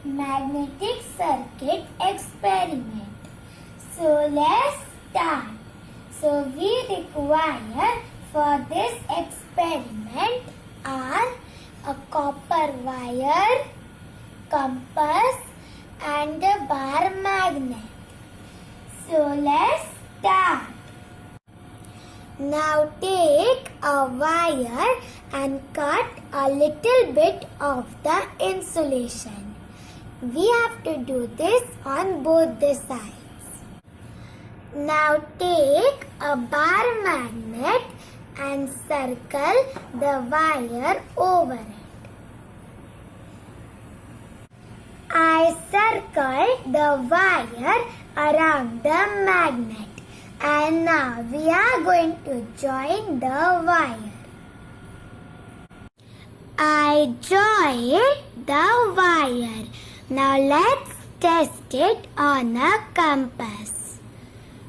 magnetic circuit experiment. So let's start. So we require for this experiment are a copper wire, compass and a bar magnet. So let's start. Now take a wire and cut a little bit of the insulation. We have to do this on both the sides. Now take a bar magnet and circle the wire over it. I circled the wire around the magnet. And now we are going to join the wire. I joined the wire. Now let's test it on a compass.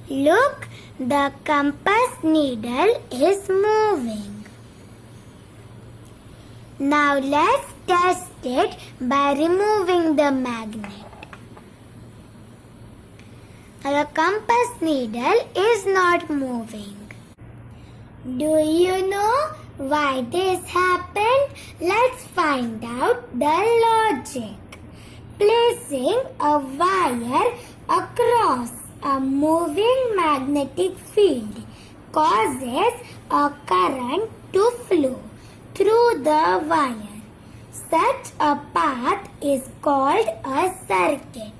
Look, the compass needle is moving. Now let's test it by removing the magnet. The compass needle is not moving. Do you know why this happened? Let's find out the logic. Placing a wire across a moving magnetic field causes a current to flow through the wire. Such a path is called a circuit.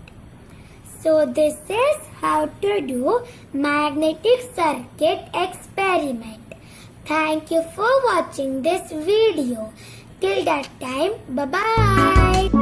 So this is how to do magnetic circuit experiment. Thank you for watching this video. Till that time, bye-bye.